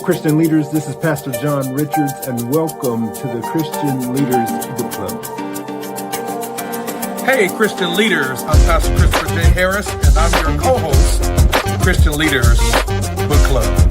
Christian leaders, this is Pastor John Richards, and welcome to the Christian Leaders Book Club. Hey, Christian leaders, I'm Pastor Christopher J. Harris, and I'm your co-host of Christian Leaders Book Club.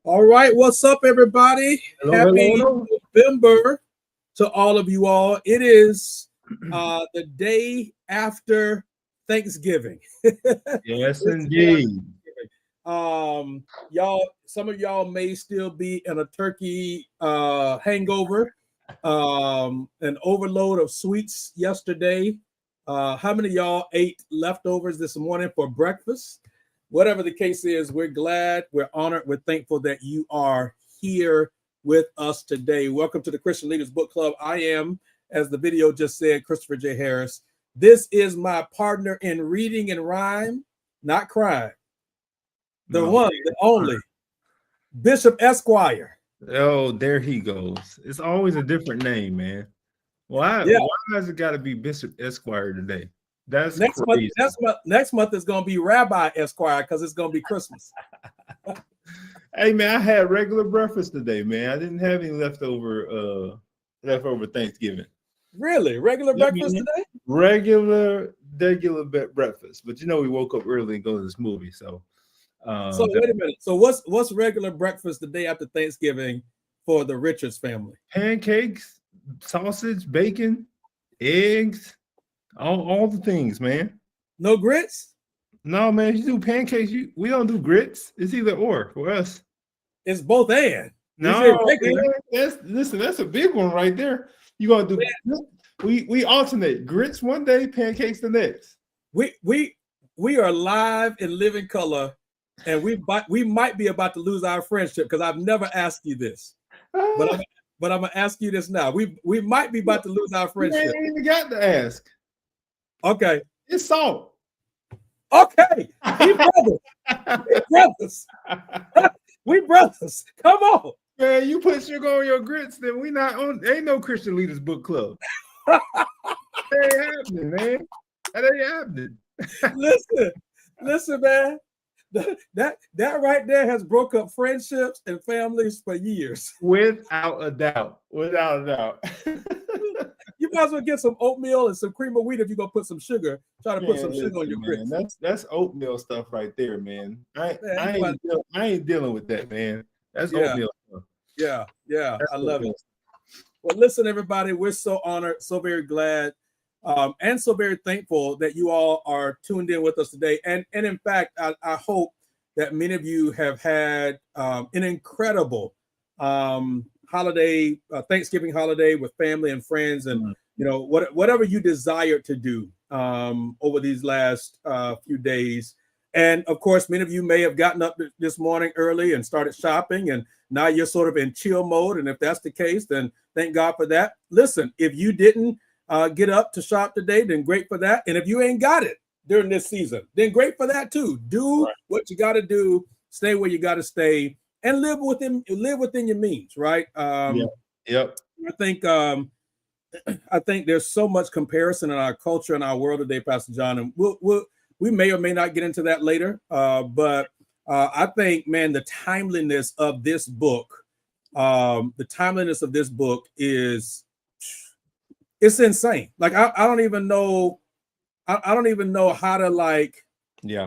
All right, what's up, everybody? Happy November to all of you all. It is the day after Thanksgiving. Yes, indeed. Y'all, some of y'all may still be in a turkey hangover, an overload of sweets yesterday. How many of y'all ate leftovers this morning for breakfast? Whatever the case is, we're glad, we're honored, we're thankful that you are here with us today. Welcome to the Christian Leaders Book Club. I am, as the video just said, Christopher J. Harris. This is my partner in reading and rhyme, not crime. The one, the only, Bishop Esquire. Oh, there he goes. It's always a different name, man. Why has it got to be Bishop Esquire today? That's crazy. Next month is going to be Rabbi Esquire because it's going to be Christmas. Hey, man, I had regular breakfast today, man. I didn't have any leftover Thanksgiving. Really? Regular breakfast today? Regular breakfast. But, we woke up early and go to this movie, so. So wait a minute. So what's regular breakfast the day after Thanksgiving for the Richards family? Pancakes, sausage, bacon, eggs. All the things, man. No grits? No, man. You do pancakes. We don't do grits. It's either or for us. It's both and. No, that's a big one right there. You gonna do? We alternate grits one day, pancakes the next. We are live in living color, and we might be about to lose our friendship because I've never asked you this, but I'm gonna ask you this now. We might be about to lose our friendship. You ain't even got to ask. Okay. It's salt. Okay. We brothers. Come on. Man, you put sugar on your grits, then we not on. Ain't no Christian Leaders Book Club. That ain't happening, man. That ain't happening. Listen, man. That right there has broke up friendships and families for years. Without a doubt. You might as well get some oatmeal and some cream of wheat if you're gonna put some sugar. Try to put some sugar on your grits. That's oatmeal stuff right there, man. I ain't dealing with that, man. That's oatmeal stuff. Yeah. That's I love it. Well, listen, everybody, we're so honored, so very glad, and so very thankful that you all are tuned in with us today. And in fact, I hope that many of you have had an incredible holiday, Thanksgiving holiday with family and friends, and whatever you desire to do over these last few days. And of course, many of you may have gotten up this morning early and started shopping, and now you're sort of in chill mode. And if that's the case, then thank God for that. Listen, if you didn't get up to shop today, then great for that. And if you ain't got it during this season, then great for that too. Do what you got to do, stay where you got to stay, and live within your means, right? Yep. I think there's so much comparison in our culture and our world today, Pastor John, and we may or may not get into that later. But I think, man, the timeliness of this book is it's insane. Like I don't even know how to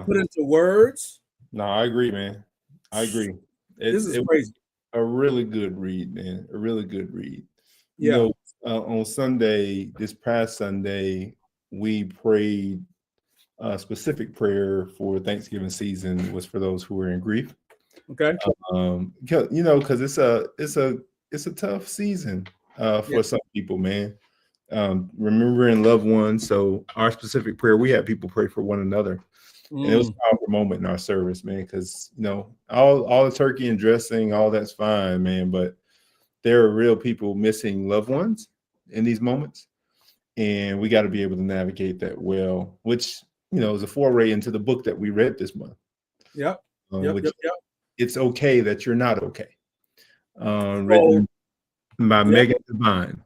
put into words. No, I agree, man. I agree. This is crazy. A really good read, man. A really good read. Yeah. On Sunday, this past Sunday, we prayed a specific prayer for Thanksgiving season was for those who were in grief. Okay. Because it's a tough season for some people, man. Remembering loved ones. So our specific prayer, we had people pray for one another. And it was a powerful moment in our service, man, because all the turkey and dressing, all that's fine, man. But there are real people missing loved ones in these moments. and we got to be able to navigate that well, which, is a foray into the book that we read this month. Yep. Which It's Okay That You're Not Okay. So, written by Devine.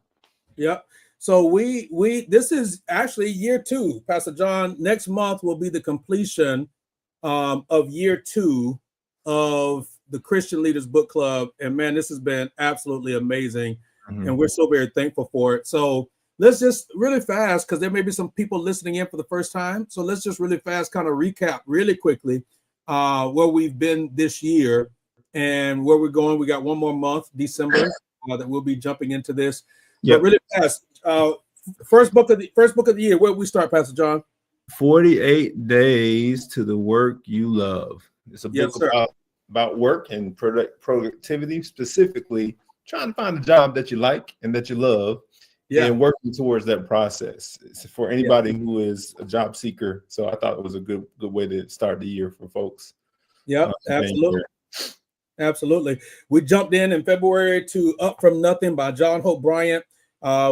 Yep. So this is actually year 2, Pastor John. Next month will be the completion of year 2 of the Christian Leaders Book Club. And man, this has been absolutely amazing. Mm-hmm. And we're so very thankful for it. So let's just really fast, because there may be some people listening in for the first time. So let's just really fast kind of recap really quickly where we've been this year and where we're going. We got one more month, December, that we'll be jumping into this. Yep. But really fast, first book of the year. Where we start, Pastor John? 48 Days to the Work You Love. It's a book about work and productivity, specifically trying to find a job that you like and that you love, and working towards that process. It's for anybody who is a job seeker. So I thought it was a good way to start the year for folks. Yep, absolutely. Absolutely. We jumped in February to Up From Nothing by John Hope Bryant,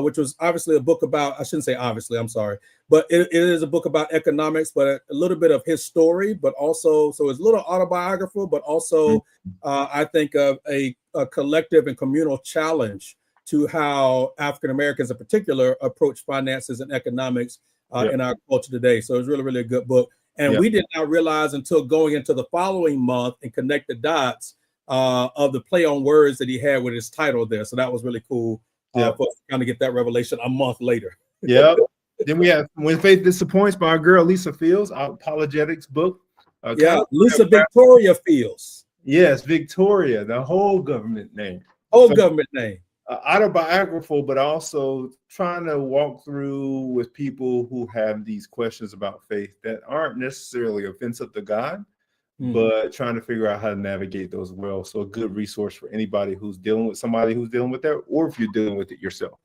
which was obviously a book about, I shouldn't say obviously, I'm sorry, but it is a book about economics, but a little bit of his story, but also, so it's a little autobiographical, but also I think of a collective and communal challenge to how African Americans in particular approach finances and economics in our culture today. So it's really, really a good book. And we did not realize until going into the following month and connect the dots of the play on words that he had with his title there. So that was really cool for us to kind of get that revelation a month later. Yeah. Then we have When Faith Disappoints by our girl Lisa Fields, our apologetics book. Lisa Victoria Fields. Yes, Victoria, the whole government name. Government name. Autobiographical, but also trying to walk through with people who have these questions about faith that aren't necessarily offensive to God, but trying to figure out how to navigate those well. So a good resource for anybody who's dealing with somebody who's dealing with that, or if you're dealing with it yourself.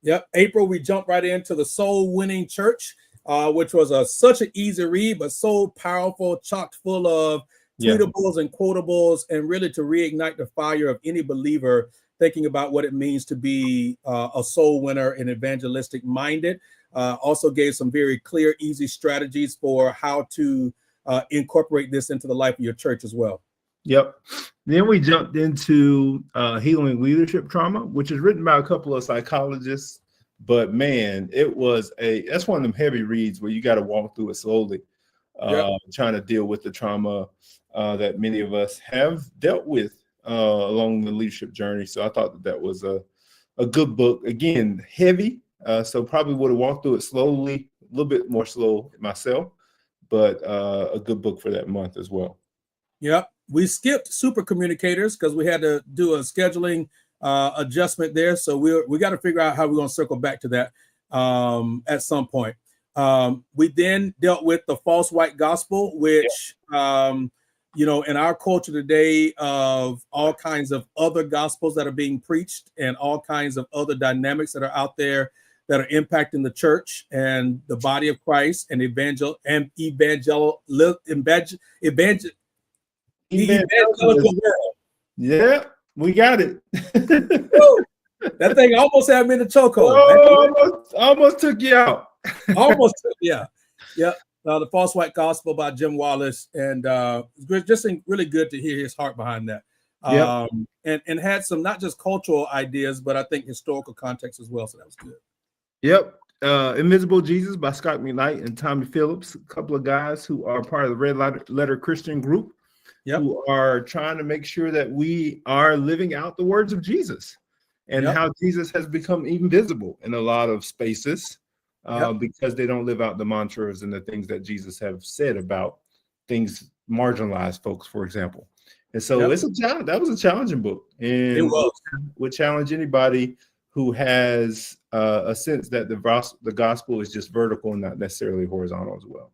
Yep. April, we jumped right into The Soul Winning Church, which was such an easy read, but so powerful, chock full of tweetables and quotables, and really to reignite the fire of any believer thinking about what it means to be a soul winner and evangelistic minded. Also gave some very clear, easy strategies for how to incorporate this into the life of your church as well. Yep. Then we jumped into Healing Leadership Trauma, which is written by a couple of psychologists. But man, that's one of them heavy reads where you got to walk through it slowly, trying to deal with the trauma that many of us have dealt with along the leadership journey. So I thought that was a good book. Again, heavy. So probably would have walked through it slowly, a little bit more slow myself, but a good book for that month as well. Yep. We skipped Super Communicators because we had to do a scheduling adjustment there. So we got to figure out how we're going to circle back to that at some point. We then dealt with the false white gospel, which, in our culture today of all kinds of other gospels that are being preached and all kinds of other dynamics that are out there that are impacting the church and the body of Christ and evangelical world. Yeah, we got it. That thing almost had me in the chokehold. Almost took you out. Yeah. The False White Gospel by Jim Wallace, and just really good to hear his heart behind that. And had some not just cultural ideas, but I think historical context as well. So that was good. Yep. Invisible Jesus by Scott McKnight and Tommy Phillips, a couple of guys who are part of the Red Letter Christian group, who are trying to make sure that we are living out the words of Jesus and how Jesus has become invisible in a lot of spaces because they don't live out the mantras and the things that Jesus have said about things, marginalized folks, for example. And so it's a challenge. That was a challenging book, and it would challenge anybody who has a sense that the gospel is just vertical and not necessarily horizontal as well.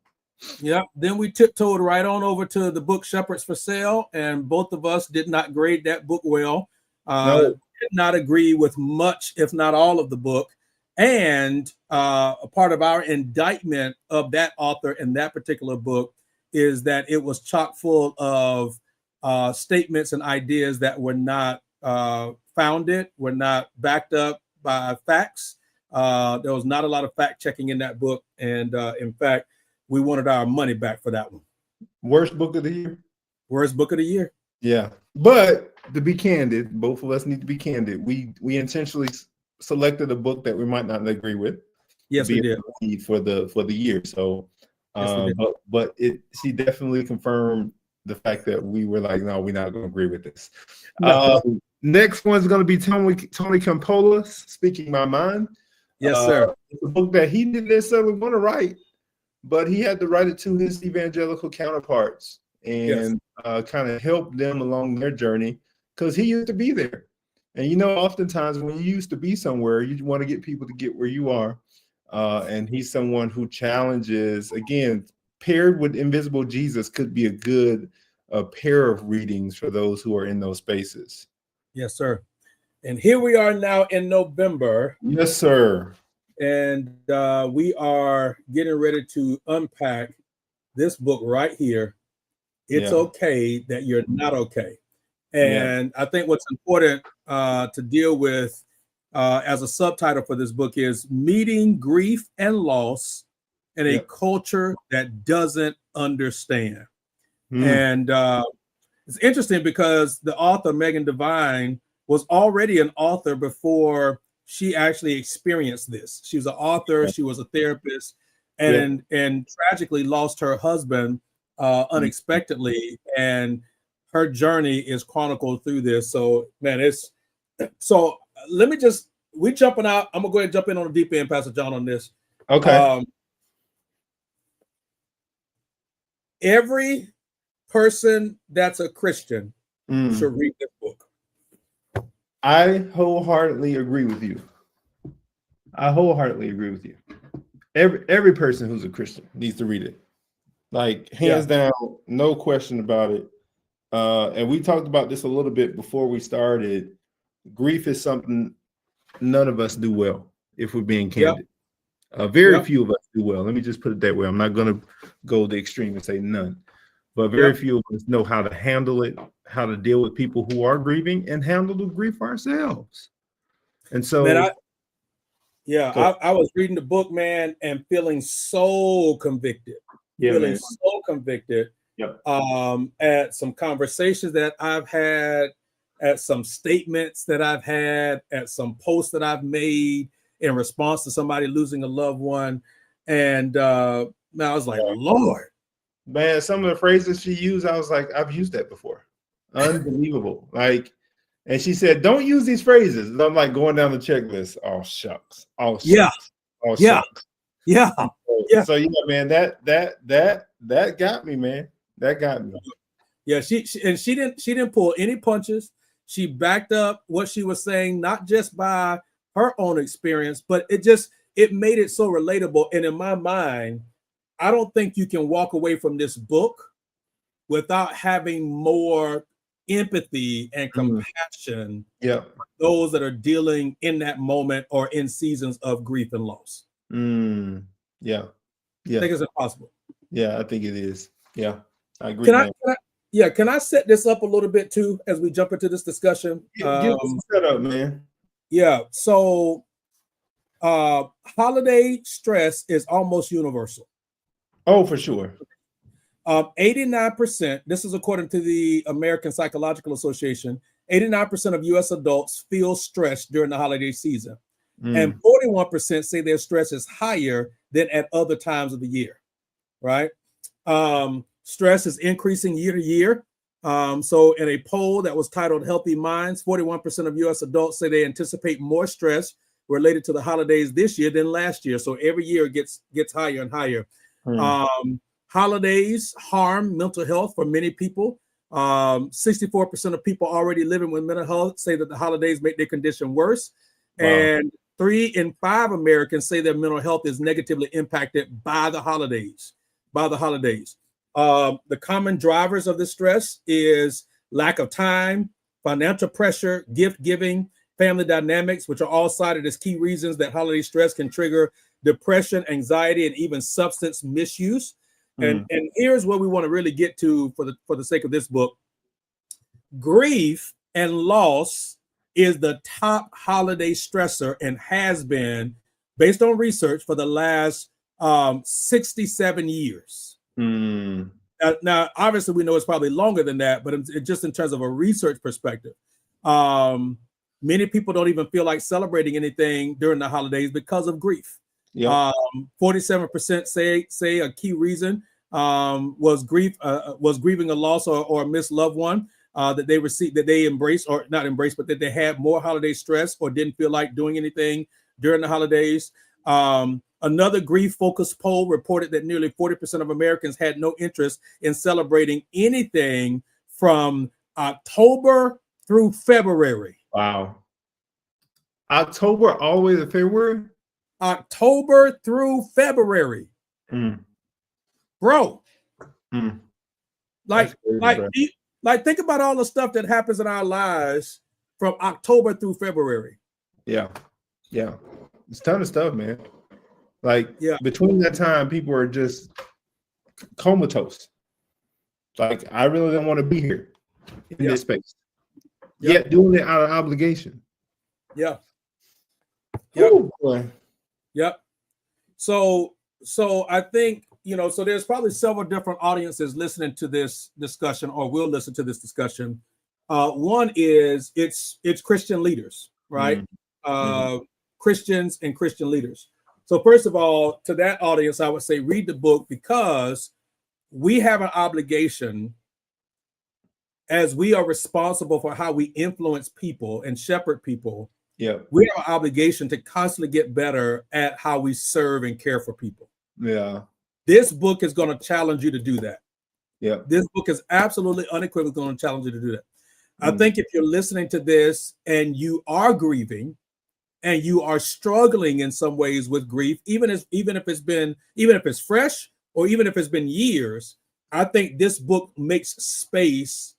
Yeah. Then we tiptoed right on over to the book Shepherds for Sale, and both of us did not grade that book well. Did not agree with much, if not all, of the book. And a part of our indictment of that author in that particular book is that it was chock full of statements and ideas that were not founded, were not backed up by facts, There was not a lot of fact checking in that book, and in fact, we wanted our money back for that one. Worst book of the year? Worst book of the year. Yeah, but to be candid, both of us need to be candid. We intentionally selected a book that we might not agree with. Yes, we did for the year. So, yes, but she definitely confirmed the fact that we were like, no, we're not going to agree with this. No. Next one's going to be Tony Campola's Speaking My Mind. Yes, sir. It's a book that he didn't necessarily want to write, but he had to write it to his evangelical counterparts and kind of help them along their journey, because he used to be there. And you know, oftentimes when you used to be somewhere, you want to get people to get where you are. And he's someone who challenges, again, paired with Invisible Jesus could be a good pair of readings for those who are in those spaces. Yes, sir. And here we are now in November. Yes, sir. And we are getting ready to unpack this book right here. It's okay that you're not okay. And I think what's important to deal with as a subtitle for this book is Meeting Grief and Loss in a Culture That Doesn't Understand. And it's interesting because the author, Megan Devine, was already an author before she actually experienced this. She was an author, she was a therapist, and tragically lost her husband unexpectedly. And her journey is chronicled through this. So, man, so let me we jumping out. I'm gonna go ahead and jump in on the deep end, Pastor John, on this. Okay. Every person that's a Christian should read this book. I wholeheartedly agree with you. Every person who's a Christian needs to read it. Like, hands down, no question about it. And we talked about this a little bit before we started. Grief is something none of us do well, if we're being candid. Very few of us do well. Let me just put it that way. I'm not going to go the extreme and say none, but very few of us know how to handle it, how to deal with people who are grieving, and handle the grief ourselves. And so, man, I was reading the book, man, and feeling so convicted. So convicted. At some conversations that I've had, at some statements that I've had, at some posts that I've made in response to somebody losing a loved one. And man, I was like, Lord. Man, some of the phrases she used, I was like, I've used that before. Unbelievable. Like, and she said, don't use these phrases. And I'm like going down the checklist. Oh, shucks. Oh, shucks. Oh, shucks. So yeah, man, that got me, man. That got me. Yeah, she didn't pull any punches. She backed up what she was saying, not just by her own experience, but it made it so relatable. And in my mind, I don't think you can walk away from this book without having more empathy and compassion for those that are dealing in that moment or in seasons of grief and loss. I think it's impossible. I think it is. I agree. Can I set this up a little bit too as we jump into this discussion? Give us a setup, man. So holiday stress is almost universal. Oh, for sure. 89%, this is according to the American Psychological Association, 89% of U.S. adults feel stressed during the holiday season. And 41% say their stress is higher than at other times of the year, right? Stress is increasing year to year. So in a poll that was titled Healthy Minds, 41% of U.S. adults say they anticipate more stress related to the holidays this year than last year. So every year it gets higher and higher. Holidays harm mental health for many people. 64% of people already living with mental health say that the holidays make their condition worse. Wow. And 3 in 5 Americans say their mental health is negatively impacted by the holidays. The common drivers of the stress is lack of time, financial pressure, gift giving, family dynamics, which are all cited as key reasons that holiday stress can trigger depression, anxiety, and even substance misuse. And here's what we want to really get to for the sake of this book. Grief and loss is the top holiday stressor and has been based on research, for the last 67 years. Now, obviously, we know it's probably longer than that, but just in terms of a research perspective, many people don't even feel like celebrating anything during the holidays because of grief. 47% say a key reason was grief, was grieving a loss or a missed loved one that they received, that they embraced, or not embraced, but that they had more holiday stress or didn't feel like doing anything during the holidays. Another grief-focused poll reported that nearly 40% of Americans had no interest in celebrating anything from October through February. Wow. October all the way to February? October through February. Bro. Like, think about all the stuff that happens in our lives from October through February. Yeah. It's a ton of stuff, man. Like, between that time, people are just comatose. Like, I really don't want to be here in this space. Yet doing it out of obligation. Ooh, boy. So I think, so there's probably several different audiences listening to this discussion, or will listen to this discussion. One is it's Christian leaders, right? Christians and Christian leaders. So first of all, to that audience, I would say read the book, because we have an obligation, as we are responsible for how we influence people and shepherd people. We have an obligation to constantly get better at how we serve and care for people. This book is going to challenge you to do that. This book is absolutely unequivocally going to challenge you to do that. I think if you're listening to this and you are grieving and you are struggling in some ways with grief, even if it's fresh, or even if it's been years, I think this book makes space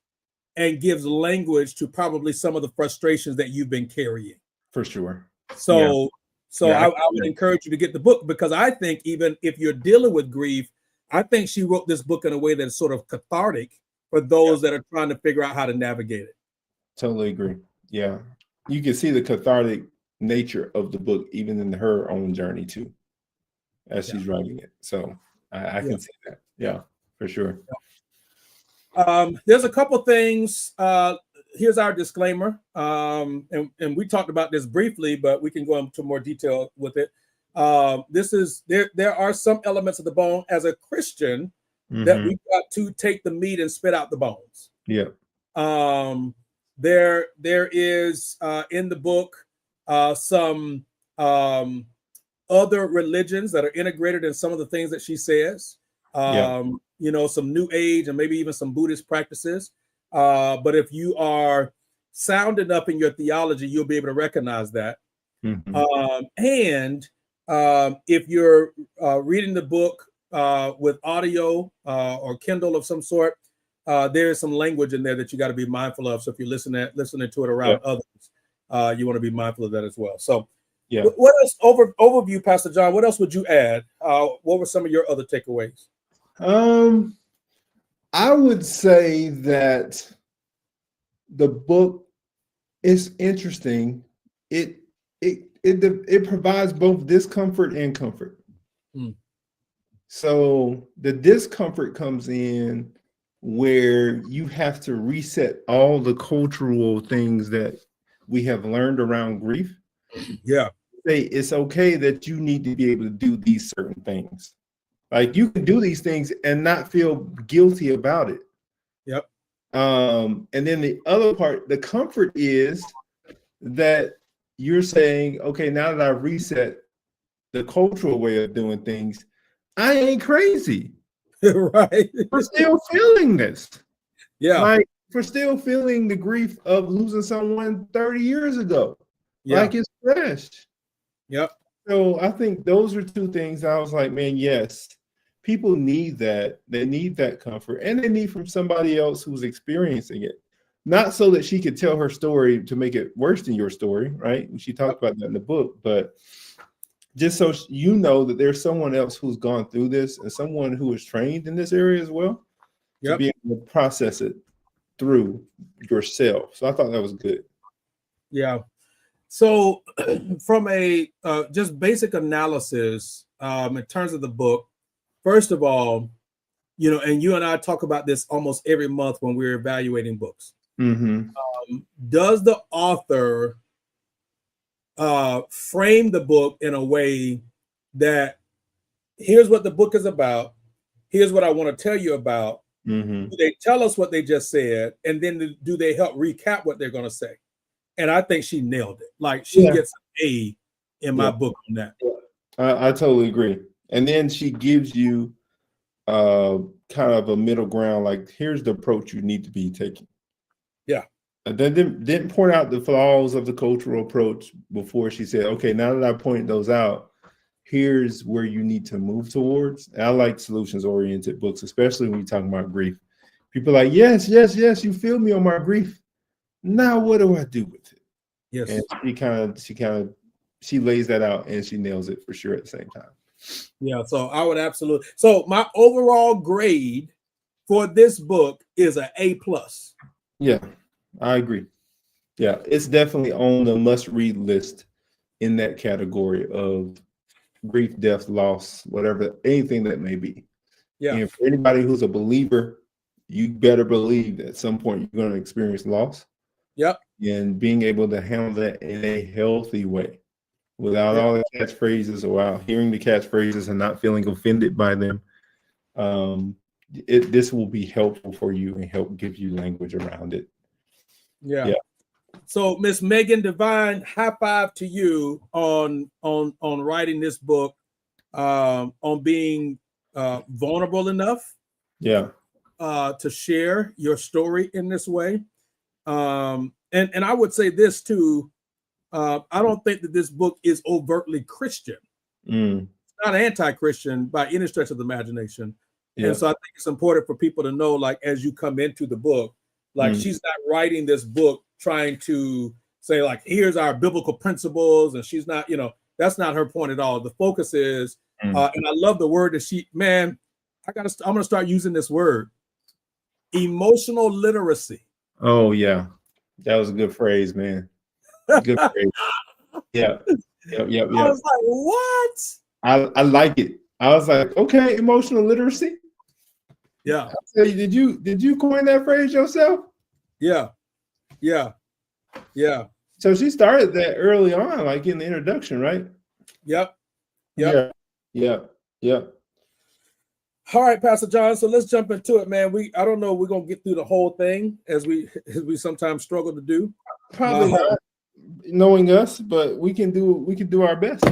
and gives language to probably some of the frustrations that you've been carrying. For sure. So I would encourage you to get the book, because I think even if you're dealing with grief, I think she wrote this book in a way that is sort of cathartic for those that are trying to figure out how to navigate it. Totally agree. Yeah. You can see the cathartic nature of the book, even in her own journey too, as she's writing it. So I can see that. Yeah, for sure. There's a couple things. Here's our disclaimer. And we talked about this briefly, but we can go into more detail with it. There are some elements of the bone as a Christian that we've got to take the meat and spit out the bones. There is in the book some other religions that are integrated in some of the things that she says. Some New Age and maybe even some Buddhist practices. But if you are sound enough in your theology, you'll be able to recognize that. And if you're reading the book with audio or Kindle of some sort, there is some language in there that you got to be mindful of. So if you're listening to it around others, you want to be mindful of that as well. So what else, overview, Pastor John, what else would you add? What were some of your other takeaways? I would say that the book is interesting. It provides both discomfort and comfort. So the discomfort comes in where you have to reset all the cultural things that we have learned around grief. Say it's okay that you need to be able to do these certain things. Like, you can do these things and not feel guilty about it. And then the other part, the comfort is that you're saying, okay, now that I've reset the cultural way of doing things, I ain't crazy. Right. We're still feeling this. Yeah. Like, we're still feeling the grief of losing someone 30 years ago. Yeah. Like, it's fresh. Yep. So I think those are two things I was like, man, yes, people need that. They need that comfort, and they need from somebody else who's experiencing it. Not so that she could tell her story to make it worse than your story, right? And she talked about that in the book, but just so you know that there's someone else who's gone through this and someone who is trained in this area as well to be able to process it through yourself. So I thought that was good. Yeah. So from a just basic analysis in terms of the book, first of all, and you and I talk about this almost every month when we're evaluating books. Mm-hmm. Does the author frame the book in a way that here's what the book is about, here's what I want to tell you about? Mm-hmm. Do they tell us what they just said, and then do they help recap what they're going to say? And I think she nailed it. Like she gets an A in my book on that. I totally agree. And then she gives you kind of a middle ground, like here's the approach you need to be taking. Yeah. And then didn't point out the flaws of the cultural approach before she said, okay, now that I pointed those out, here's where you need to move towards. And I like solutions-oriented books, especially when you're talking about grief. People are like, yes, you feel me on my grief. Now what do I do with it? Yes. And she lays that out and she nails it for sure at the same time. Yeah, so I would absolutely. So my overall grade for this book is an A+. Yeah, I agree. Yeah, it's definitely on the must-read list in that category of grief, death, loss, whatever, anything that may be. Yeah. And for anybody who's a believer, you better believe that at some point you're going to experience loss. Yep. And being able to handle that in a healthy way without all the catchphrases or without hearing the catchphrases and not feeling offended by them. This will be helpful for you and help give you language around it. Yeah. So Miss Megan Devine, high five to you on writing this book, on being vulnerable enough to share your story in this way. And I would say this too, I don't think that this book is overtly Christian. It's not anti-Christian by any stretch of the imagination. And so I think it's important for people to know, like, as you come into the book, like she's not writing this book trying to say, like, here's our biblical principles. And she's not, that's not her point at all. The focus is, and I love the word that I'm going to start using this word, emotional literacy. Oh, yeah. That was a good phrase, man. Good phrase. Yeah. I was like, what? I like it. I was like, okay, emotional literacy. Yeah. Did you coin that phrase yourself? Yeah. So she started that early on, like in the introduction, right? Yep. Yeah. All right, Pastor John. So let's jump into it, man. I don't know. We're gonna get through the whole thing as we sometimes struggle to do. Probably not, knowing us, but we can do our best.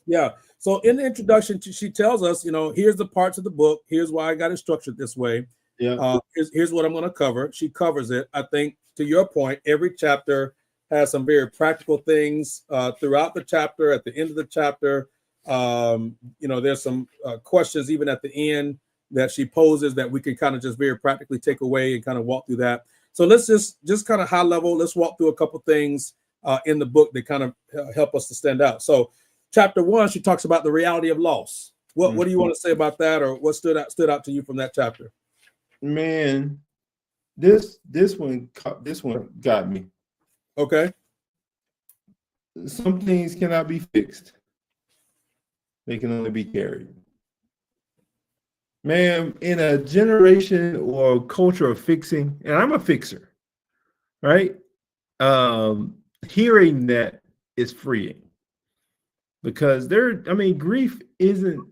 Yeah. So in the introduction, she tells us, here's the parts of the book. Here's why I got it structured this way. Yeah. Here's what I'm going to cover. She covers it. I think, to your point, every chapter has some very practical things throughout the chapter. At the end of the chapter, there's some questions even at the end that she poses that we can kind of just very practically take away and kind of walk through that. So let's just kind of high level. Let's walk through a couple things in the book that kind of help us to stand out. So chapter 1, she talks about the reality of loss. What do you want to say about that, or what stood out to you from that chapter? Man, this one got me. Okay. Some things cannot be fixed. They can only be carried. Man, in a generation or culture of fixing, and I'm a fixer, right? Hearing that is freeing. Because grief isn't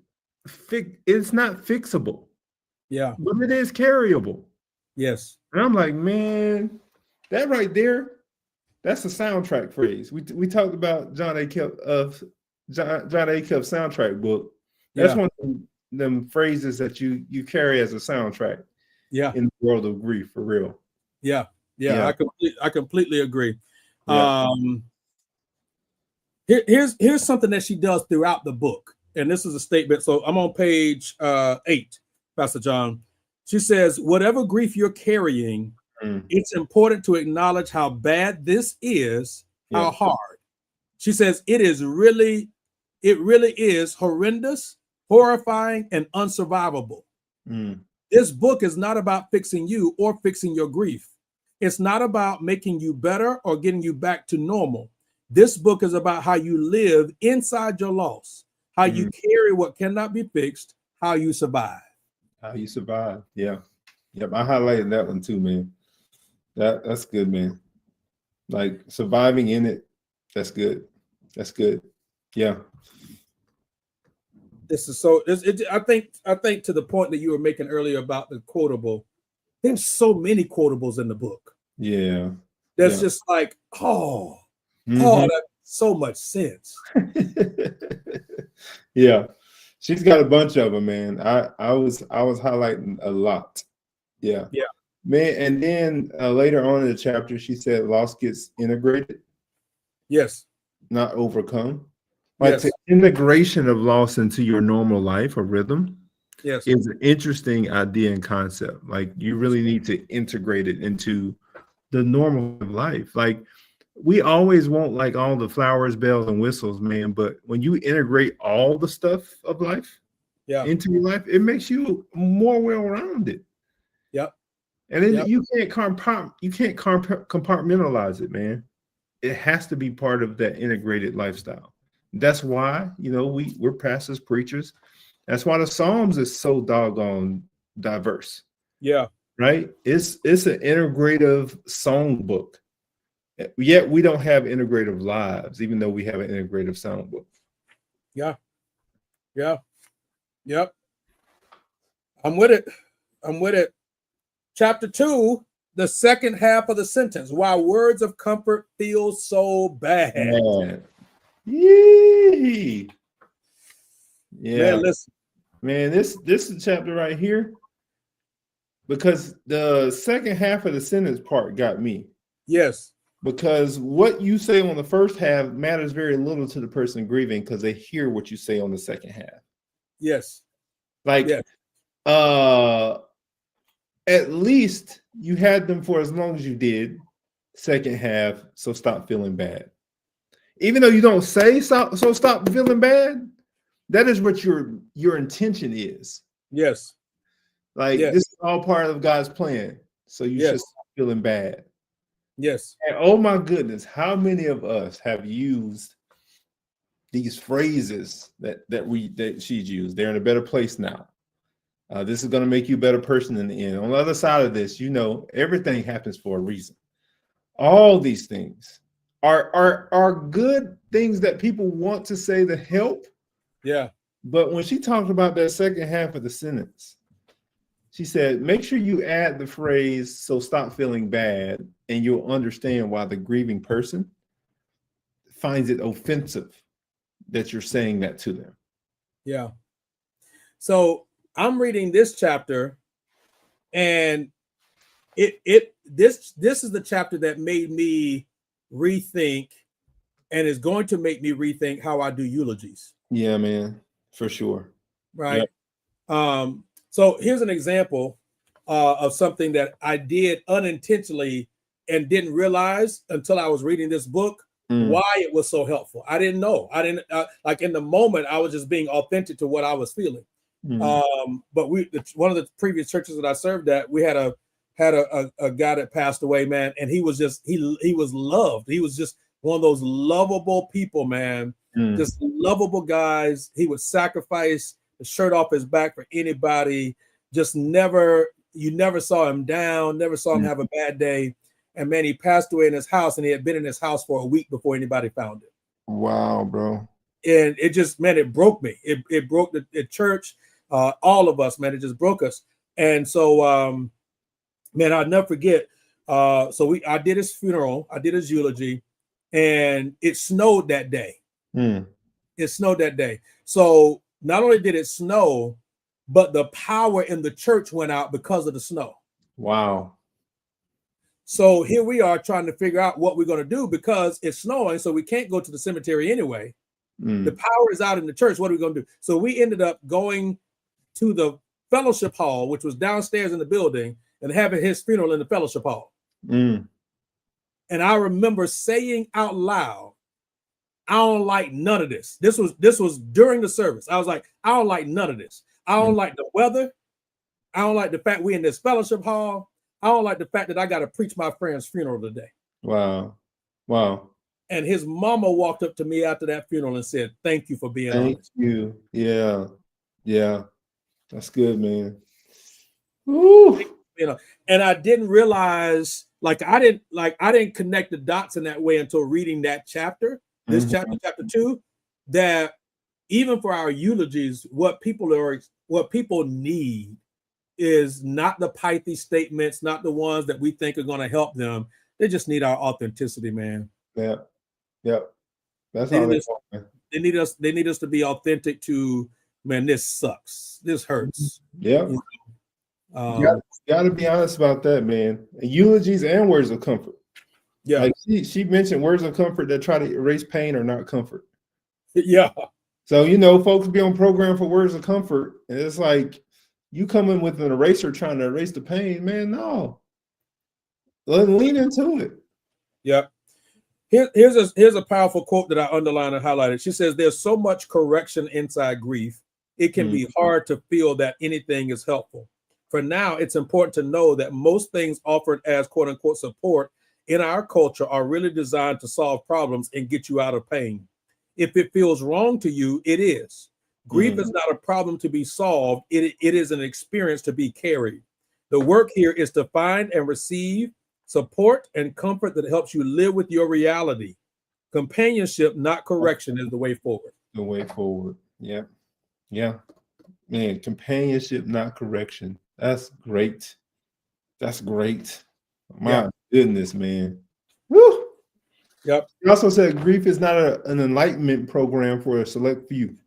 it's not fixable. Yeah. But it is carryable. Yes. And I'm like, man, that right there, that's a soundtrack phrase. We talked about John A. Kemp's soundtrack book. That's one of them phrases that you carry as a soundtrack. Yeah. In the world of grief, for real. Yeah. I completely agree. Yeah. Here's something that she does throughout the book, and this is a statement. So I'm on page 8, Pastor John. She says, whatever grief you're carrying, it's important to acknowledge how bad this is, how hard. She says it really is horrendous, horrifying, and unsurvivable. This book is not about fixing you or fixing your grief. It's not about making you better or getting you back to normal. This book is about how you live inside your loss, how you Mm. carry what cannot be fixed, how you survive. How you survive. Yeah. Yep. I highlighted that one too, man. That's good, man. Like surviving in it. That's good. That's good. Yeah. This is so. I think to the point that you were making earlier about the quotable. There's so many quotables in the book. Yeah. That's Yeah. just like, oh, Mhm. that so much sense. Yeah. She's got a bunch of them, man. I was highlighting a lot. Yeah. Yeah. Man, and then later on in the chapter, she said loss gets integrated, Yes. not overcome. Like Yes. the integration of loss into your normal life or rhythm Yes. is an interesting idea and concept. Like you really need to integrate it into the normal of life. Like we always want like all the flowers, bells, and whistles, man. But when you integrate all the stuff of life Yeah. into your life, it makes you more well-rounded. Yep. And then Yep. you can't compartmentalize it, man. It has to be part of that integrated lifestyle. That's why, we're pastors, preachers. That's why the Psalms is so doggone diverse. Yeah. Right? It's an integrative song book. Yet we don't have integrative lives, even though we have an integrative song book. Yeah. Yeah. Yep. I'm with it. Chapter 2, the second half of the sentence. Why words of comfort feel so bad. Man. Yee. Yeah. Man, listen. Man, this is a chapter right here. Because the second half of the sentence part got me. Yes. Because what you say on the first half matters very little to the person grieving because they hear what you say on the second half. Yes. Like, yes. At least you had them for as long as you did, second half, so stop feeling bad. Even though you don't say stop feeling bad, that is what your intention is. Yes. Like this is all part of God's plan. So you should stop feeling bad. Yes. And oh my goodness, how many of us have used these phrases that she's used? They're in a better place now. This is going to make you a better person in the end. On the other side of this, everything happens for a reason. All these things are good things that people want to say to help. Yeah. But when she talked about that second half of the sentence, she said, make sure you add the phrase, so stop feeling bad, and you'll understand why the grieving person finds it offensive that you're saying that to them. Yeah. So I'm reading this chapter, and this is the chapter that made me rethink, and is going to make me rethink how I do eulogies. Yeah, man, for sure. Right. Yep. So here's an example of something that I did unintentionally and didn't realize until I was reading this book why it was so helpful. I didn't know. I didn't like in the moment. I was just being authentic to what I was feeling. But one of the previous churches that I served at, we had a guy that passed away, man, and he was just he was loved. He was just one of those lovable people, man. Just lovable guys. He would sacrifice the shirt off his back for anybody. Just you never saw him down, never saw him have a bad day. And man, he passed away in his house, and he had been in his house for a week before anybody found it. Wow, bro. And it just, man, it broke me. It broke the church, all of us, man. It just broke us. And so, man, I'll never forget. I did his funeral, I did his eulogy, and it snowed that day. It snowed that day. So not only did it snow, but the power in the church went out because of the snow. Wow. So here we are trying to figure out what we're going to do because it's snowing, so we can't go to the cemetery anyway. The power is out in the church. What are we going to do? So we ended up going to the fellowship hall, which was downstairs in the building, and having his funeral in the fellowship hall. And I remember saying out loud, I don't like none of this. This was during the service. I was like, I don't like none of this. I don't like the weather. I don't like the fact we're in this fellowship hall. I don't like the fact that I got to preach my friend's funeral today. Wow. Wow. And his mama walked up to me after that funeral and said, "Thank you for being honest." Thank you. Yeah. Yeah. That's good, man. Woo. You know, and I didn't realize, like I didn't connect the dots in that way until reading that chapter, this chapter 2, that even for our eulogies, what people need is not the pithy statements, not the ones that we think are going to help them. They just need our authenticity, man. Yeah. Yeah. That's They all need, they they need us to be authentic to, man, this sucks. This hurts. Yeah. You know? Got to be honest about that, man. Eulogies and words of comfort. Yeah. Like she mentioned words of comfort that try to erase pain or not comfort. Yeah. So, you know, folks be on program for words of comfort. And it's like you come in with an eraser trying to erase the pain, man. No. Lean into it. Yeah. Here's a powerful quote that I underlined and highlighted. She says, "There's so much correction inside grief. It can be hard to feel that anything is helpful. For now, it's important to know that most things offered as quote unquote support in our culture are really designed to solve problems and get you out of pain. If it feels wrong to you, it is. Grief is not a problem to be solved. It is an experience to be carried. The work here is to find and receive support and comfort that helps you live with your reality. Companionship, not correction, is the way forward." The way forward. Yeah. Yeah. Man, companionship, not correction. That's great. That's great. My goodness, man. Woo. Yep. He also said grief is not an enlightenment program for a select few.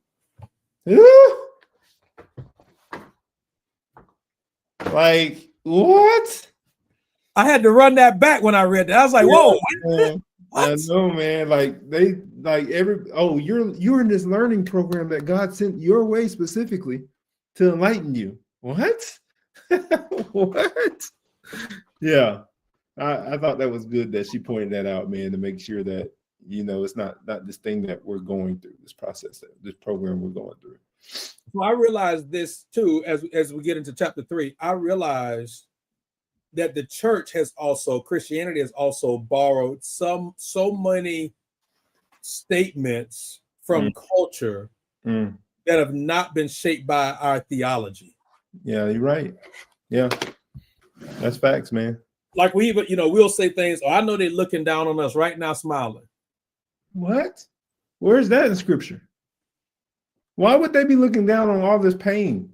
Like, what? I had to run that back when I read that. I was like, whoa. Man. I know, man. Like you're in this learning program that God sent your way specifically to enlighten you. What? What? Yeah. I thought that was good that she pointed that out, man, to make sure that, you know, it's not this thing that we're going through, this process, this program we're going through. Well, I realized this too, as we get into chapter 3, I realized that the church Christianity has also borrowed so many statements from culture that have not been shaped by our theology. Yeah, you're right. Yeah, that's facts, man. Like we even, we'll say things, "Oh, I know they're looking down on us right now, smiling." What? Where's that in scripture? Why would they be looking down on all this pain,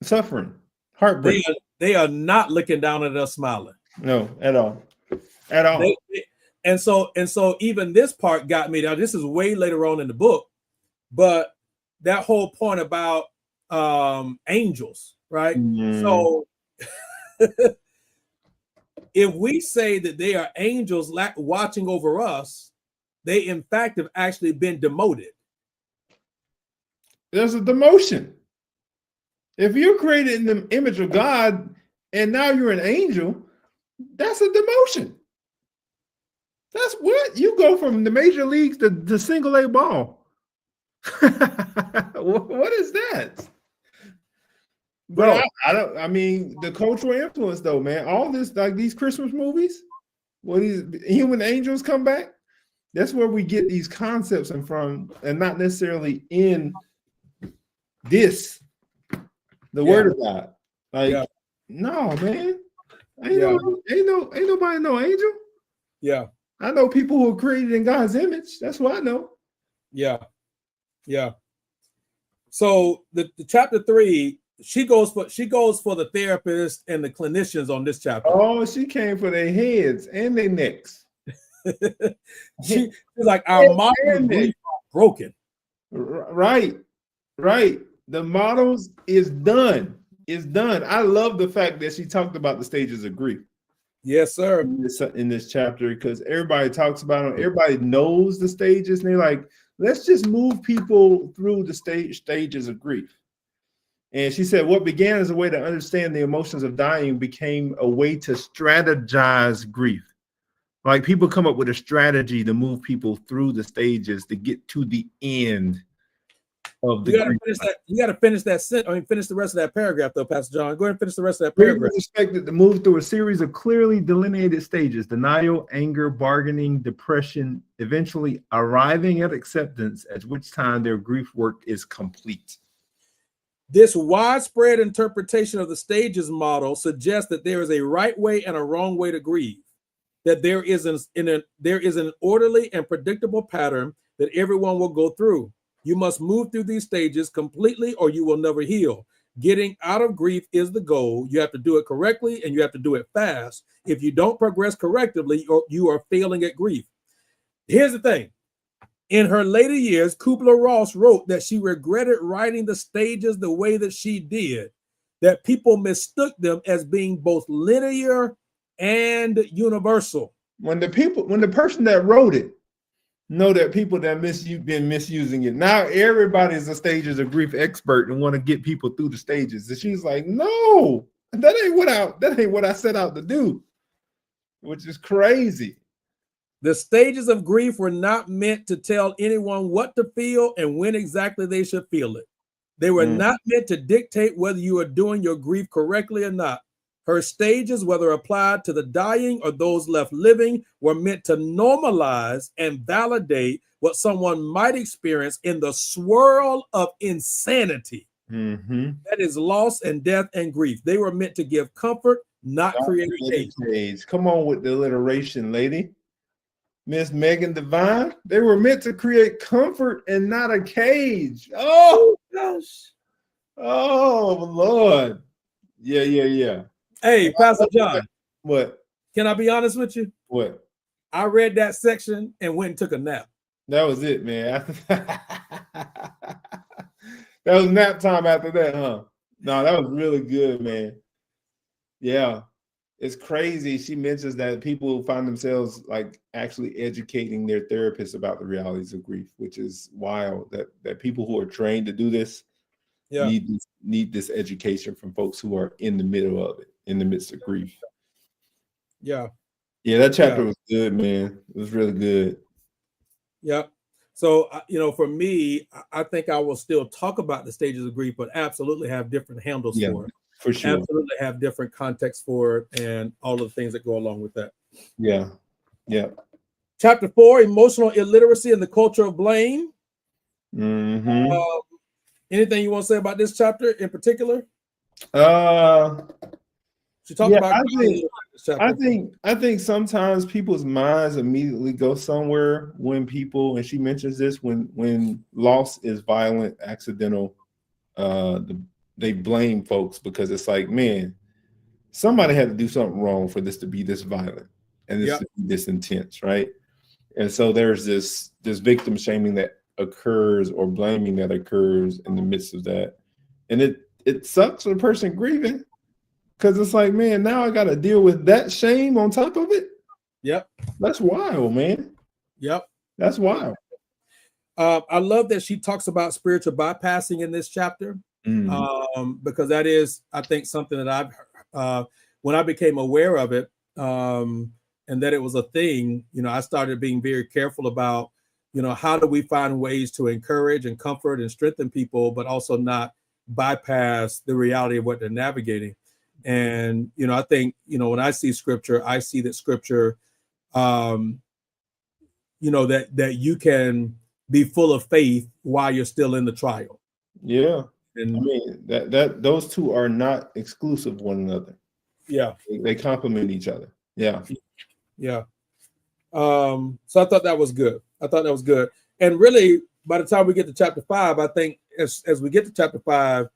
suffering, heartbreak? They are not looking down at us smiling. No, at all. At all. And so even this part got me. Now, this is way later on in the book, but that whole point about angels, right? So if we say that they are angels watching over us, they in fact have actually been demoted. There's a demotion. If you're created in the image of God and now you're an angel, that's a demotion. That's what you go from the major leagues to the single A ball. What is that? But I mean, the cultural influence, though, man. All this, like these Christmas movies, where these human angels come back, that's where we get these concepts from, and not necessarily in the word of God. Like, no, man. Ain't nobody no angel. Yeah. I know people who are created in God's image. That's what I know. Yeah. Yeah. So the chapter 3, she goes for the therapist and the clinicians on this chapter. Oh, she came for their heads and their necks. She's like, our models are broken. Right. The models is done. It's done. I love the fact that she talked about the stages of grief. Yes, sir. In this chapter, because everybody talks about them. Everybody knows the stages, and they're like, let's just move people through the stages of grief. And she said, what began as a way to understand the emotions of dying became a way to strategize grief. Like people come up with a strategy to move people through the stages to get to the end. of the You got to grief. finish that. You got to finish that finish the rest of that paragraph, though, Pastor John. Go ahead and finish the rest of that Grief paragraph. is expected to move through a series of clearly delineated stages: denial, anger, bargaining, depression, eventually arriving at acceptance, at which time their grief work is complete. This widespread interpretation of the stages model suggests that there is a right way and a wrong way to grieve, that there is an orderly and predictable pattern that everyone will go through. You must move through these stages completely or you will never heal. Getting out of grief is the goal. You have to do it correctly and you have to do it fast. If you don't progress correctly, you are failing at grief. Here's the thing. In her later years, Kubler-Ross wrote that she regretted writing the stages the way that she did, that people mistook them as being both linear and universal. When the person that wrote it know that people that been misusing it, now everybody's a stages of grief expert and want to get people through the stages. And she's like, no, that ain't what I set out to do, which is crazy. The stages of grief were not meant to tell anyone what to feel and when exactly they should feel it. They were not meant to dictate whether you are doing your grief correctly or not. Her stages, whether applied to the dying or those left living, were meant to normalize and validate what someone might experience in the swirl of insanity. That is loss and death and grief. They were meant to give comfort, not create cage. Come on with the alliteration, lady. Miss Megan Devine. They were meant to create comfort and not a cage. Oh gosh. Oh Lord. Yeah. Hey, Pastor John. What? Can I be honest with you? What? I read that section and went and took a nap. That was it, man. That was nap time after that, huh? No, that was really good, man. Yeah. It's crazy. She mentions that people find themselves like actually educating their therapists about the realities of grief, which is wild. That people who are trained to do this need this education from folks who are in the middle of it, in the midst of grief. Yeah, that chapter was good, man. It was really good. Yeah. So, for me, I think I will still talk about the stages of grief, but absolutely have different handles for it. For sure. Absolutely have different context for it and all of the things that go along with that. Yeah. Chapter 4, emotional illiteracy and the culture of blame. Anything you want to say about this chapter in particular? She talked about I think sometimes people's minds immediately go somewhere when people, and she mentions this, when loss is violent, accidental, they blame folks because it's like, man, somebody had to do something wrong for this to be this violent and this to be this intense, right? And so there's this victim shaming that occurs or blaming that occurs in the midst of that, and it sucks for the person grieving because it's like, man, now I got to deal with that shame on top of it. Yep, that's wild, man. Yep, that's wild. I love that she talks about spiritual bypassing in this chapter. Because that is, I think, something that I've when I became aware of it, and that it was a thing, I started being very careful about, how do we find ways to encourage and comfort and strengthen people, but also not bypass the reality of what they're navigating. And, I think, when I see scripture, I see that scripture, that you can be full of faith while you're still in the trial. Yeah. And I mean that those two are not exclusive of one another. Yeah, they complement each other. Yeah. So I thought that was good. And really, by the time we get to chapter 5, I think as we get to chapter 5,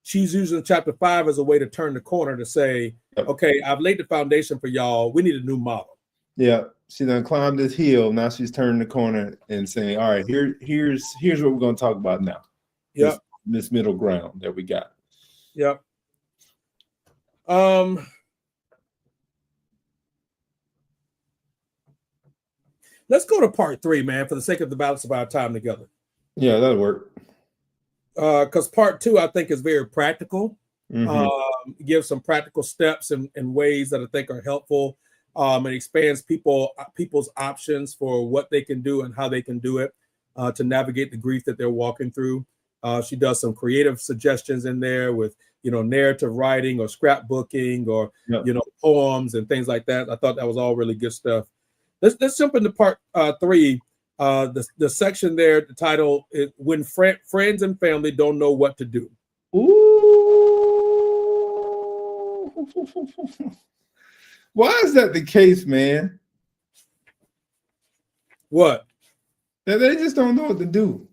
she's using chapter 5 as a way to turn the corner to say, okay, I've laid the foundation for y'all. We need a new model. Yeah, she done climbed this hill. Now she's turning the corner and saying, all right, here's what we're going to talk about now. Yeah. This middle ground that we got. Yep. Let's go to part 3, man, for the sake of the balance of our time together. Yeah, that'll work. Because part 2, I think, is very practical. Gives some practical steps and ways that I think are helpful. And expands people's options for what they can do and how they can do it to navigate the grief that they're walking through. She does some creative suggestions in there with, narrative writing or scrapbooking or, poems and things like that. I thought that was all really good stuff. Let's jump into part 3. The section there, the title is When Friends and Family Don't Know What to Do. Ooh. Why is that the case, man? What? That they just don't know what to do.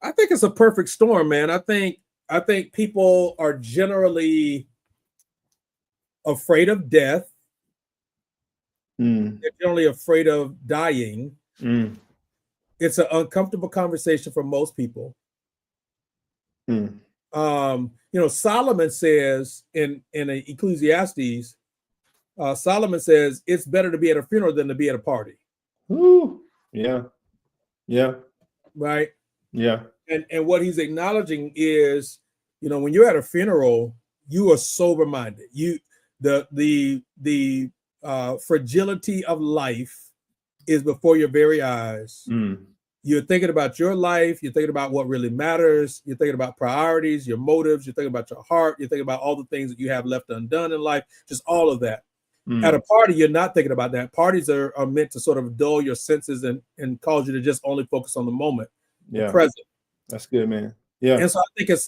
I think it's a perfect storm, man. I think people are generally afraid of death. They're generally afraid of dying. It's an uncomfortable conversation for most people. Solomon says in Ecclesiastes, Solomon says it's better to be at a funeral than to be at a party. Ooh, yeah. Right. Yeah. And what he's acknowledging is, when you're at a funeral, you are sober minded. The fragility of life is before your very eyes. You're thinking about your life. You're thinking about what really matters. You're thinking about priorities, your motives. You're thinking about your heart. You're thinking about all the things that you have left undone in life, just all of that. At a party, you're not thinking about that. Parties are meant to sort of dull your senses and cause you to just only focus on the moment, the present. That's good, man. Yeah. And so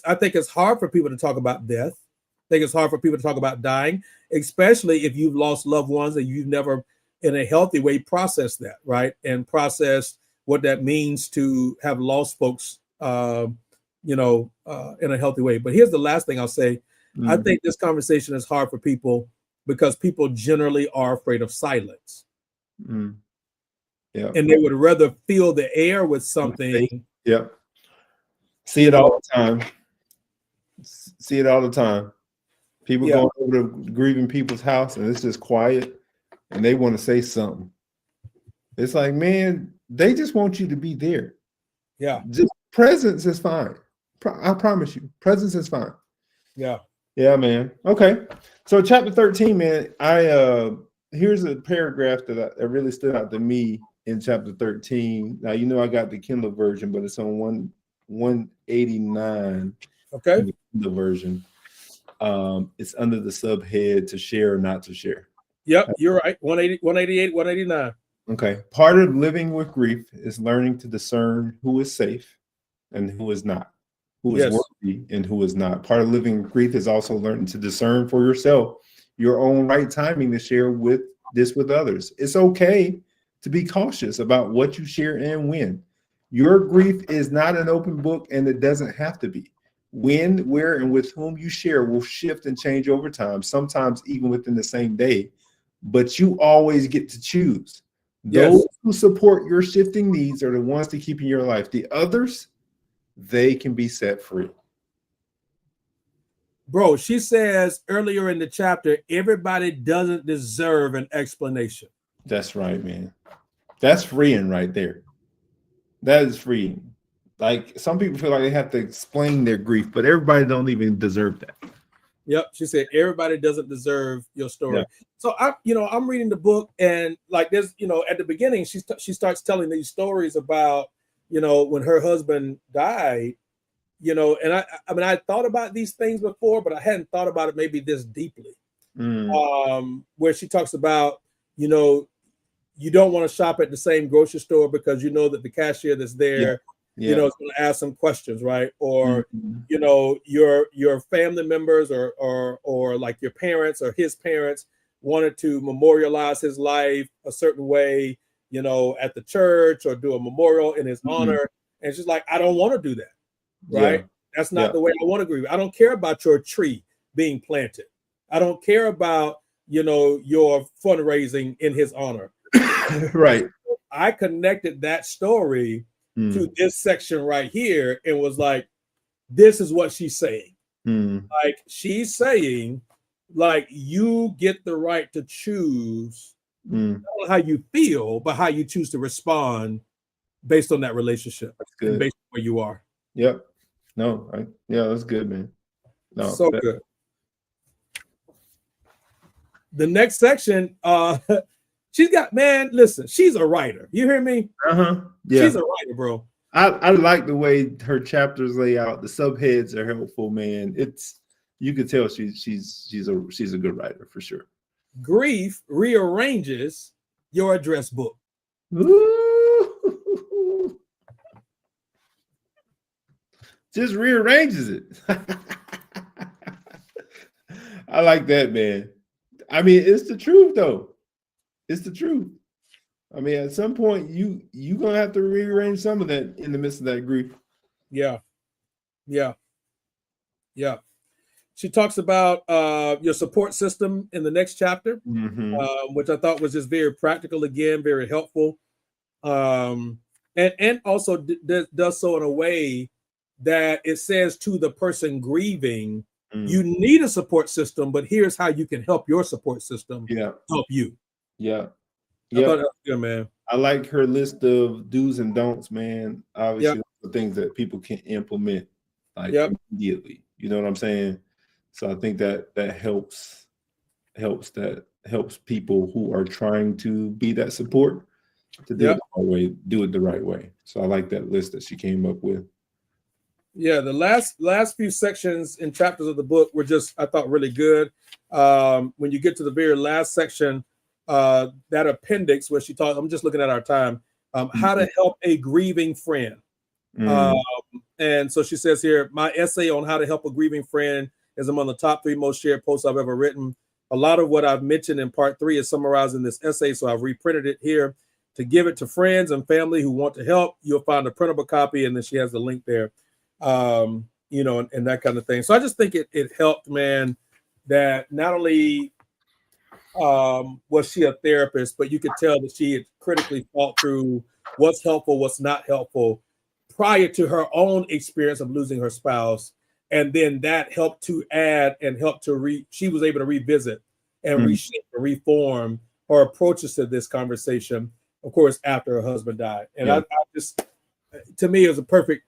I think it's hard for people to talk about death. I think it's hard for people to talk about dying, especially if you've lost loved ones and you've never, in a healthy way, processed that, right? And processed what that means to have lost folks, in a healthy way. But here's the last thing I'll say. I think this conversation is hard for people because people generally are afraid of silence. Yeah. And they would rather fill the air with something. Yeah. See it all the time. See it all the time. People going over to grieving people's house and it's just quiet and they want to say something. It's like, man, they just want you to be there. Yeah. Just presence is fine. I promise you, presence is fine. Yeah. Yeah, man. Okay. So chapter 13, man, here's a paragraph that really stood out to me in chapter 13. Now, I got the Kindle version, but it's on 189. Okay. The version. It's under the subhead to share or not to share. Yep, you're right. 188, 189. Okay. Part of living with grief is learning to discern who is safe and who is not, who is worthy and who is not. Part of living with grief is also learning to discern for yourself your own right timing to share with others. It's okay to be cautious about what you share and when. Your grief is not an open book, and it doesn't have to be. When, where, and with whom you share will shift and change over time, sometimes even within the same day. But you always get to choose. Those who support your shifting needs are the ones to keep in your life. The others, they can be set free. Bro, she says earlier in the chapter, everybody doesn't deserve an explanation. That's right, man. That's freeing right there. That is freeing. Like, some people feel like they have to explain their grief, but everybody don't even deserve that. Yep. She said, everybody doesn't deserve your story. Yeah. So I'm reading the book, and like there's, at the beginning, she starts telling these stories about, when her husband died, and I thought about these things before, but I hadn't thought about it maybe this deeply. Where she talks about, you don't want to shop at the same grocery store because you know that the cashier that's there, is going to ask some questions, right? Or, your family members or like your parents or his parents wanted to memorialize his life a certain way, at the church or do a memorial in his honor. And she's like, I don't want to do that, right? That's not the way I want to grieve. I don't care about your tree being planted. I don't care about, your fundraising in his honor. Right. I connected that story to this section right here and was like, this is what she's saying. Like, she's saying, like, you get the right to choose not how you feel, but how you choose to respond based on that relationship. That's good. And based on where you are. Yep. No, that's good, man. No, so good. The next section, she's got, man, listen, she's a writer. You hear me? Yeah. She's a writer, bro. I like the way her chapters lay out. The subheads are helpful, man. It's you can tell she's a good writer for sure. Grief rearranges your address book. Ooh. Just rearranges it. I like that, man. I mean, it's the truth though. It's the truth. I mean, at some point, you gonna have to rearrange some of that in the midst of that grief. Yeah, yeah, yeah. She talks about your support system in the next chapter, which I thought was just very practical again, very helpful, and also does so in a way that it says to the person grieving, you need a support system, but here's how you can help your support system help you. Yeah. I thought that was good, man. I like her list of do's and don'ts, man. Obviously, the things that people can implement like immediately. You know what I'm saying? So I think that helps people who are trying to be that support to do it the right way. So I like that list that she came up with. Yeah, the last few sections and chapters of the book were just, I thought, really good. When you get to the very last section, that appendix where she talks, I'm just looking at our time, how to help a grieving friend. And so she says here, my essay on how to help a grieving friend is among the top 3 most shared posts I've ever written. A lot of what I've mentioned in part 3 is summarized in this essay, so I've reprinted it here to give it to friends and family who want to help. You'll find a printable copy, and then she has the link there, you know, and that kind of thing. So I just think it helped, man, that not only was she a therapist, but you could tell that she had critically thought through what's helpful, what's not helpful prior to her own experience of losing her spouse. And then that helped to add and helped to she was able to revisit and reshape and reform her approaches to this conversation, of course, after her husband died. And I just, to me, it was a perfect,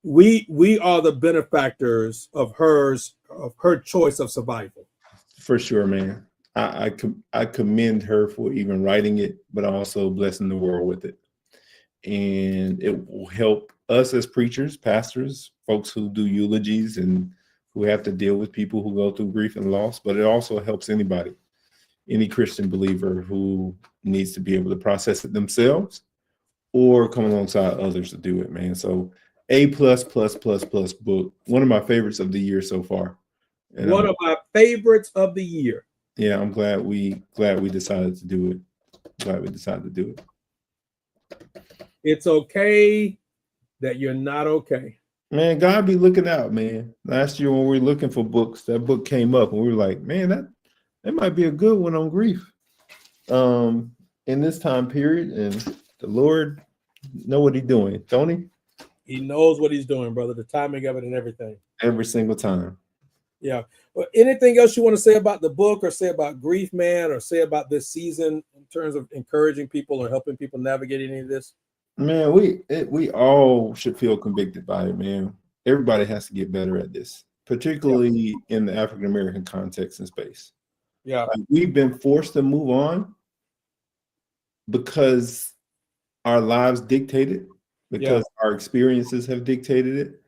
we are the benefactors of her choice of survival. For sure, man. I commend her for even writing it, but also blessing the world with it. And it will help us as preachers, pastors, folks who do eulogies and who have to deal with people who go through grief and loss, but it also helps anybody, any Christian believer who needs to be able to process it themselves or come alongside others to do it, man. So A++++ book, one of my favorites of the year so far. And one of my favorites of the year. Yeah, I'm glad we decided to do it. Glad we decided to do it. It's okay that you're not okay. Man, God be looking out, man. Last year when we were looking for books, that book came up and we were like, man, that might be a good one on grief. In this time period, and the Lord know what he's doing, don't he? He knows what he's doing, brother. The timing of it and everything. Every single time. Yeah. Well, anything else you want to say about the book or say about grief, man, or say about this season in terms of encouraging people or helping people navigate any of this? Man, we all should feel convicted by it, man. Everybody has to get better at this, particularly in the African American context and space. Yeah. Like, we've been forced to move on because our lives dictate it, because our experiences have dictated it.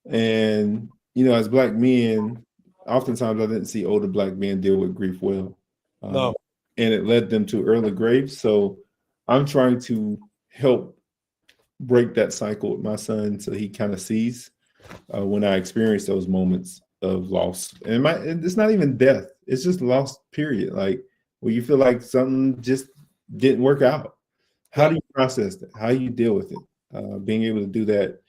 And, you know, as Black men, oftentimes I didn't see older Black men deal with grief well. No. And it led them to early graves. So I'm trying to help break that cycle with my son so he kind of sees when I experience those moments of loss. And it's not even death. It's just loss, period. Like where you feel like something just didn't work out. How do you process that? How do you deal with it? Being able to do that,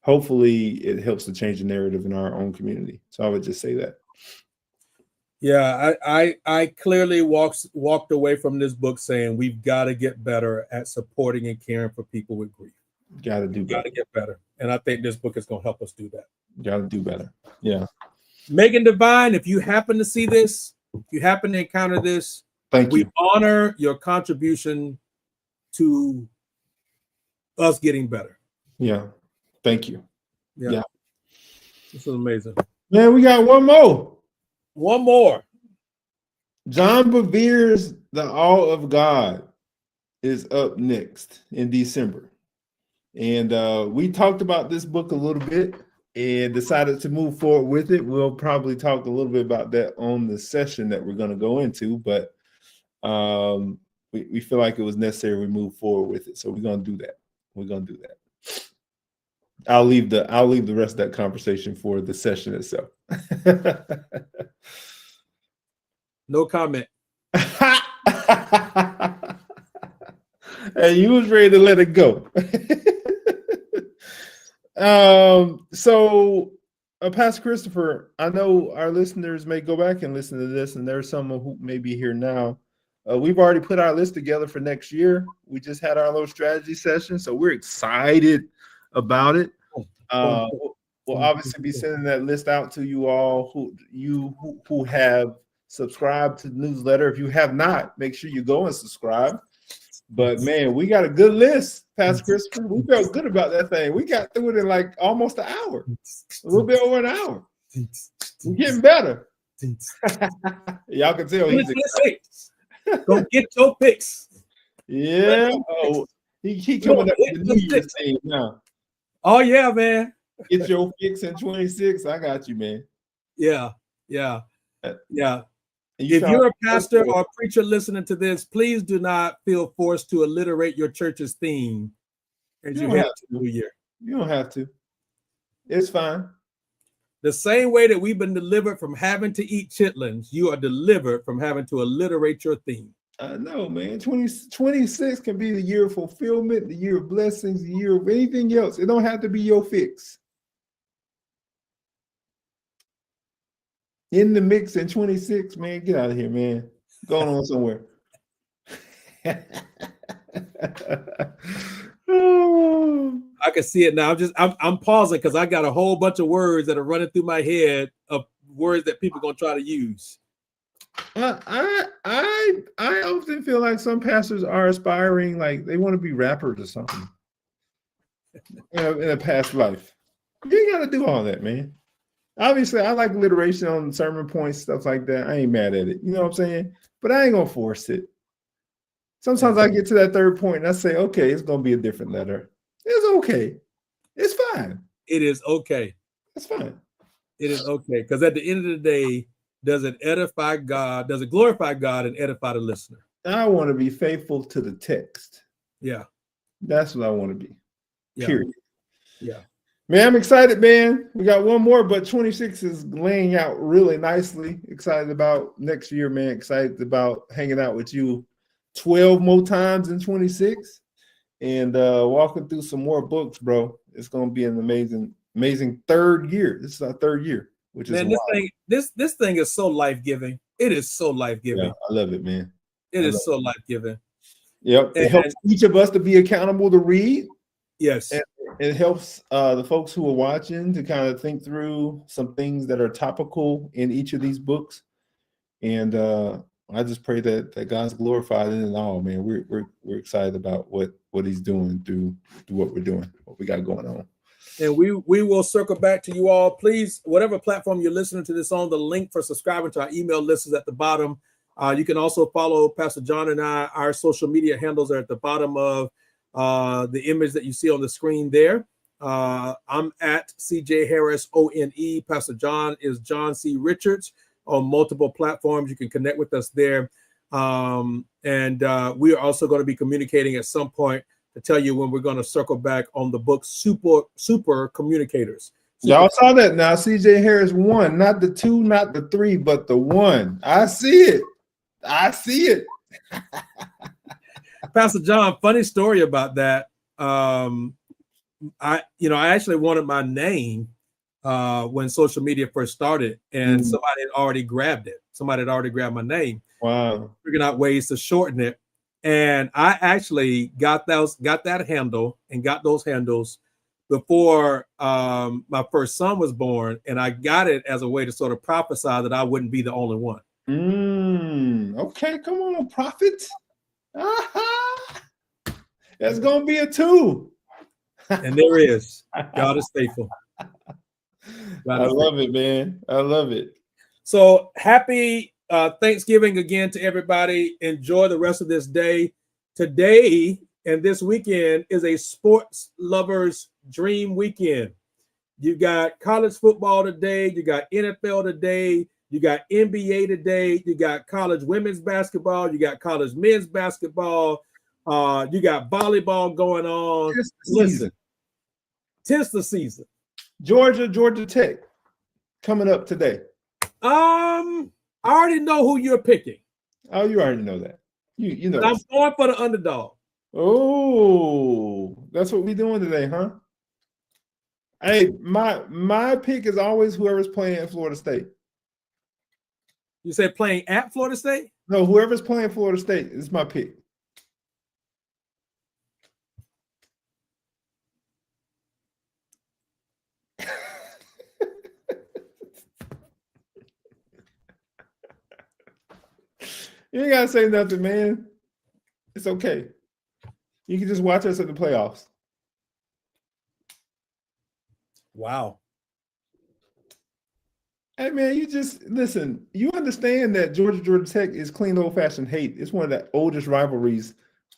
hopefully it helps to change the narrative in our own community. So I would just say that. Yeah, I clearly walked away from this book saying we've got to get better at supporting and caring for people with grief. Got to do better. Got to get better. And I think this book is going to help us do that. Got to do better. Yeah. Megan Devine, if you happen to see this, if you happen to encounter this, thank you. We honor your contribution to us getting better. Yeah. Thank you. Yeah. This is amazing. Man, we got one more. One more. John Bevere's The Awe of God. is up next in December. And we talked about this book a little bit and decided to move forward with it. We'll probably talk a little bit about that on the session that we're going to go into, but we feel like it was necessary we move forward with it. So we're going to do that. We're going to do that. I'll leave the rest of that conversation for the session itself. No comment. And you was ready to let it go. So Pastor Christopher, I know our listeners may go back and listen to this, and there's someone who may be here now. We've already put our list together for next year. We just had our little strategy session, so we're excited about it. We'll obviously be sending that list out to you all who have subscribed to the newsletter. If you have not, make sure you go and subscribe. But man, we got a good list, Pastor Christopher. We felt good about that thing. We got through it in like almost an hour, a little bit over an hour. We're getting better. Y'all can tell he's excited. Go get your picks. Yeah. Oh, he coming up with the New Year's thing now. Oh yeah, man. Get your fix in 26. I got you, man. Yeah. If you're a pastor or a preacher listening to this, please do not feel forced to alliterate your church's theme as you head to the new year. You don't have to. It's fine. The same way that we've been delivered from having to eat chitlins, you are delivered from having to alliterate your theme. I know, man. 2026 can be the year of fulfillment, the year of blessings, the year of anything else. It don't have to be your fix. In the mix in 26, man. Get out of here, man. Going on somewhere. I can see it now. I'm pausing because I got a whole bunch of words that are running through my head of words that people are gonna try to use. I often feel like some pastors are aspiring, like they want to be rappers or something. In a past life. You ain't gotta do all that, man. Obviously, I like alliteration on sermon points, stuff like that. I ain't mad at it. You know what I'm saying? But I ain't gonna force it. Sometimes I get to that third point and I say, okay, it's gonna be a different letter. It's okay. It's fine. It is okay. It's fine. It is okay. Because at the end of the day, does it edify God? Does it glorify God and edify the listener? I want to be faithful to the text. Yeah. That's what I want to be. Yeah. Period. Yeah. Man, I'm excited, man. We got one more, but 26 is laying out really nicely. Excited about next year, man. Excited about hanging out with you 12 more times in 26 and walking through some more books, bro. It's going to be an amazing third year. This is our third year, which is this thing is so life-giving. It is so life-giving. Yeah, I love it, man. It is so life-giving. Yep. It helps each of us to be accountable to read. Yes. And it helps the folks who are watching to kind of think through some things that are topical in each of these books. And I just pray that God's glorified in it all, man. We're excited about what he's doing through what we're doing, what we got going on. And we will circle back to you all. Please, whatever platform you're listening to this on, the link for subscribing to our email list is at the bottom. You can also follow Pastor John and I. Our social media handles are at the bottom of the image that you see on the screen there. I'm at CJ Harris ONE. Pastor John is John C. Richards on multiple platforms. You can connect with us there. And we are also going to be communicating at some point to tell you when we're going to circle back on the book Super Communicators. Y'all saw that now. CJ Harris 1, not the 2, not the 3, but the 1. I see it. Pastor John, funny story about that. I actually wanted my name when social media first started, and somebody had already grabbed it. Somebody had already grabbed my name. Wow. Figuring out ways to shorten it. And I actually got that handle and got those handles before my first son was born. And I got it as a way to sort of prophesy that I wouldn't be the only one. Okay, come on, prophet. That's gonna be a 2. And there is. God is faithful. I love it, man. I love it. So happy Thanksgiving again to everybody. Enjoy the rest of this day. Today and this weekend is a sports lover's dream weekend. You got college football today. You got NFL today. You got NBA today. You got college women's basketball. You got college men's basketball. You got volleyball going on. Listen, 'tis the season. Georgia Tech coming up today. I already know who you're picking. Oh, you already know that. You know. But I'm going for the underdog. Oh, that's what we doing today, huh? Hey, my pick is always whoever's playing at Florida State. You said playing at Florida State? No, whoever's playing Florida State is my pick. You ain't gotta say nothing, man. It's okay. You can just watch us at the playoffs. Wow. Hey, man, you just listen. You understand that Georgia Tech is clean old-fashioned hate. It's one of the oldest rivalries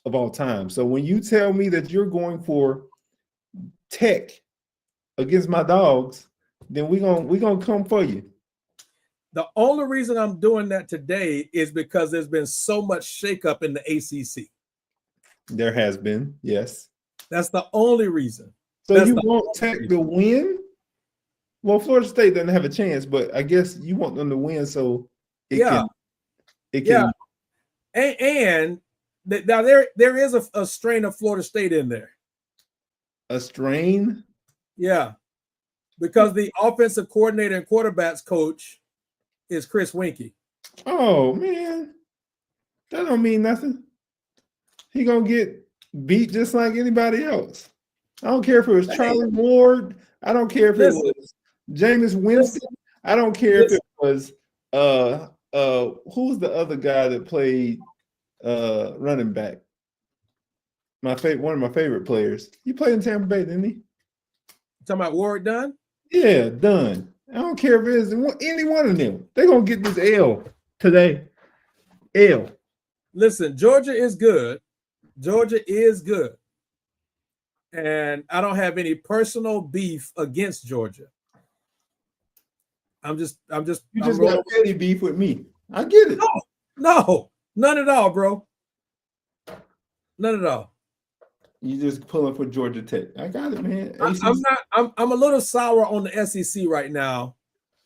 of all time. So when you tell me that you're going for Tech against my dogs, then we gonna come for you. The only reason I'm doing that today is because there's been so much shakeup in the ACC. There has been, yes. That's the only reason. So you want Tech to win? Well, Florida State doesn't have a chance, but I guess you want them to win so it can. And now there is a strain of Florida State in there. A strain? Yeah, because the offensive coordinator and quarterbacks coach is Chris Winkie. Oh, man. That don't mean nothing. He gonna get beat just like anybody else. I don't care if it was Charlie Ward. I don't care if it was Jameis Winston. I don't care if it was who's the other guy that played running back? One of my favorite players. He played in Tampa Bay, didn't he? You talking about Ward Dunn? Yeah, Dunn. I don't care if it is any one of them. They're gonna get this L today. L. Listen, Georgia is good. Georgia is good. And I don't have any personal beef against Georgia. You just got petty beef with me. I get it. No, none at all, bro. None at all. You just pulling for Georgia Tech. I got it, man. I'm a little sour on the SEC right now.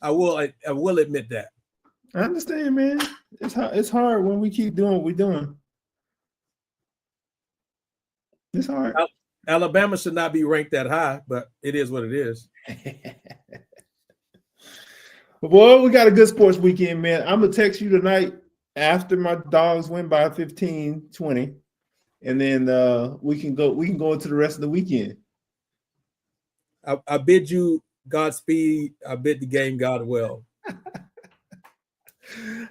I will admit that. I understand, man. It's hard when we keep doing what we're doing. It's hard. Alabama should not be ranked that high, but it is what it is. Well, we got a good sports weekend, man. I'm going to text you tonight after my dogs win by 15-20. And then we can go into the rest of the weekend. I bid you Godspeed. I bid the game God well.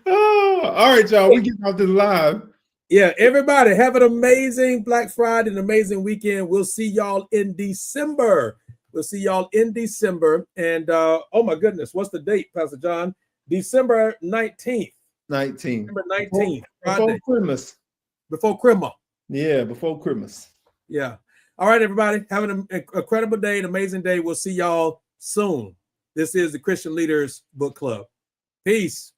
Oh, all right, y'all. We getting off this live. Yeah, everybody have an amazing Black Friday, an amazing weekend. We'll see y'all in December. And oh my goodness, what's the date, Pastor John? December 19th. December 19th. Before Christmas. Before Christmas. Yeah, before Christmas. Yeah. All right, everybody. Have an incredible day, an amazing day. We'll see y'all soon. This is the Christian Leaders Book Club. Peace.